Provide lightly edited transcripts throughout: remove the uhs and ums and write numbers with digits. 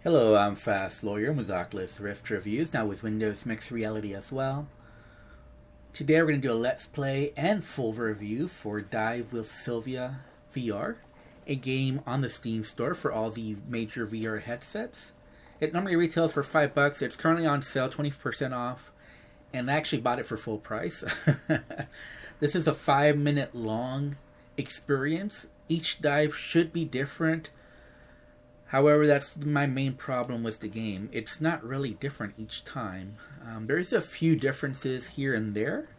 Hello, I'm Fast Lawyer with Oculus Rift Reviews, now with Windows Mixed Reality as well. Today we're going to do a Let's Play and full review for Dive with Sylvia VR, a game on the Steam store for all the major VR headsets. It normally retails for $5. It's currently on sale, 20% off, and I actually bought it for full price. This is a 5-minute long experience. Each dive should be different. However, that's my main problem with the game. It's not really different each time. There's a few differences here and there,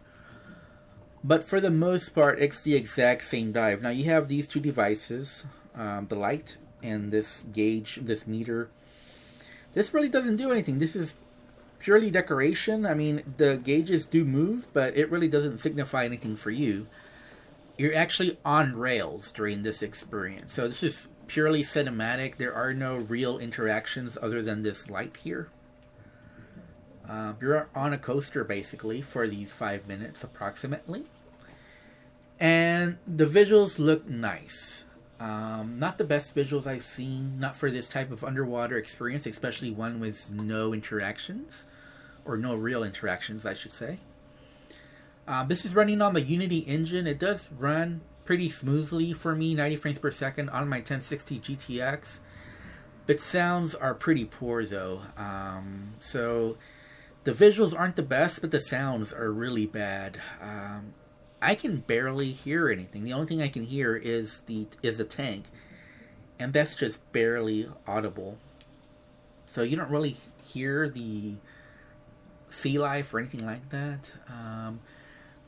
but for the most part, it's the exact same dive. Now, you have these two devices, the light and this gauge, this meter. This really doesn't do anything. This is purely decoration. I mean, the gauges do move, but it really doesn't signify anything for you. You're actually on rails during this experience. So this is purely cinematic. There are no real interactions other than this light here. You're on a coaster basically for these 5 minutes approximately. And the visuals look nice. Not the best visuals I've seen, not for this type of underwater experience, especially one with no interactions, or no real interactions I should say. This is running on the Unity engine. It does run pretty smoothly for me, 90 frames per second on my 1060 GTX. But sounds are pretty poor though. So the visuals aren't the best, but the sounds are really bad. I can barely hear anything. The only thing I can hear is the tank, and that's just barely audible. So you don't really hear the sea life or anything like that.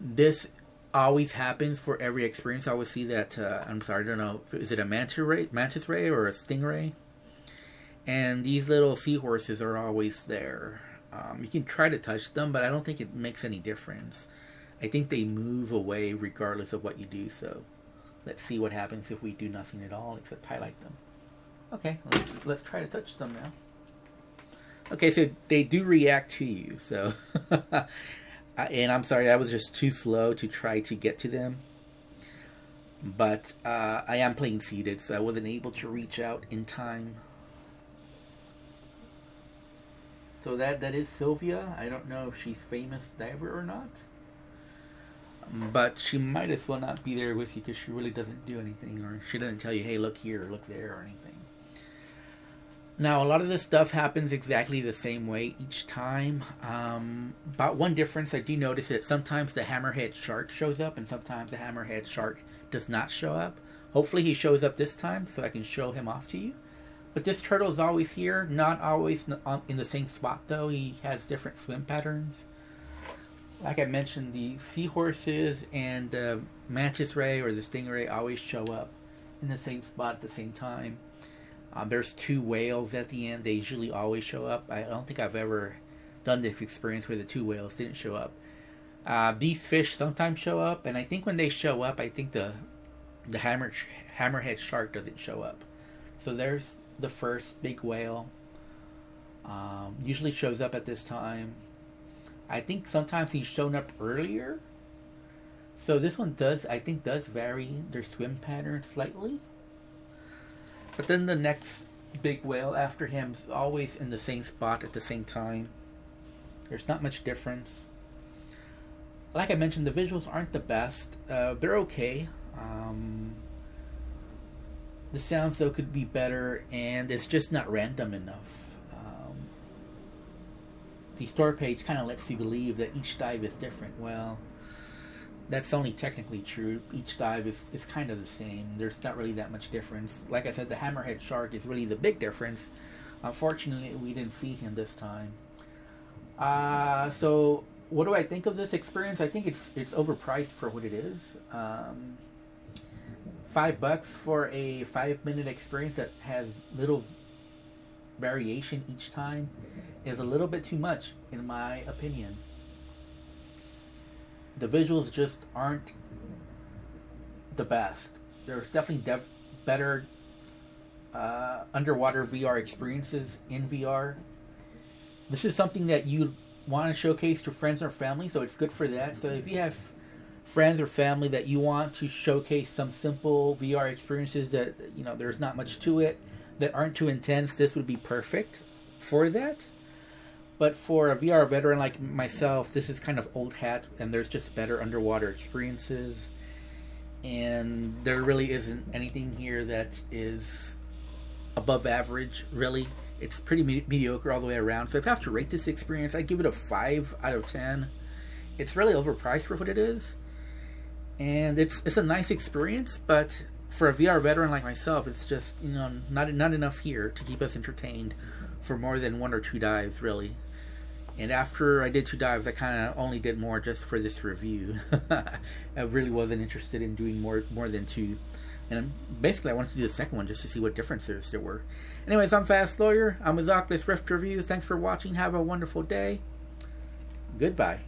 This always happens for every experience. I always see that, I'm sorry, I don't know, is it a mantis ray or a stingray? And these little seahorses are always there. You can try to touch them, but I don't think it makes any difference. I think they move away regardless of what you do, so let's see what happens if we do nothing at all except highlight them. Okay, let's try to touch them now. Okay, so they do react to you, so... and I'm sorry, I was just too slow to try to get to them. But I am playing seated, so I wasn't able to reach out in time. So that is Sylvia. I don't know if she's a famous diver or not. But she might as well not be there with you because she really doesn't do anything. Or she doesn't tell you, hey, look here, look there, or anything. Now, a lot of this stuff happens exactly the same way each time. About one difference, I do notice that sometimes the hammerhead shark shows up and sometimes the hammerhead shark does not show up. Hopefully he shows up this time so I can show him off to you. But this turtle is always here, not always in the same spot though. He has different swim patterns. Like I mentioned, the seahorses and the mantis ray or the stingray always show up in the same spot at the same time. There's two whales at the end. They usually always show up. I don't think I've ever done this experience where the two whales didn't show up. These fish sometimes show up, and I think when they show up, I think the hammerhead shark doesn't show up. So there's the first big whale. Usually shows up at this time. I think sometimes he's shown up earlier. So this one does vary their swim pattern slightly. But then the next big whale after him is always in the same spot at the same time. There's not much difference. Like I mentioned, the visuals aren't the best. They're okay. The sounds, though, could be better, and it's just not random enough. The store page kind of lets you believe that each dive is different. Well, that's only technically true. Each dive is kind of the same. There's not really that much difference. Like I said, the hammerhead shark is really the big difference. Unfortunately, we didn't see him this time. So, what do I think of this experience? I think it's overpriced for what it is. $5 for a 5-minute experience that has little variation each time is a little bit too much, in my opinion. The visuals just aren't the best. There's definitely better underwater VR experiences in VR. This is something that you want to showcase to friends or family, so it's good for that. So if you have friends or family that you want to showcase some simple VR experiences that, you know, there's not much to it, that aren't too intense, this would be perfect for that. But for a VR veteran like myself, this is kind of old hat, and there's just better underwater experiences. And there really isn't anything here that is above average, really. It's pretty mediocre all the way around. So if I have to rate this experience, I give it a 5 out of 10. It's really overpriced for what it is. And it's a nice experience, but for a VR veteran like myself, it's just, not enough here to keep us entertained for more than 1 or 2 dives, really. And after I did 2 dives, I kind of only did more just for this review. I really wasn't interested in doing more than 2. And basically, I wanted to do the second one just to see what differences there were. Anyways, I'm Fast Lawyer. I'm with Oculus Rift Reviews. Thanks for watching. Have a wonderful day. Goodbye.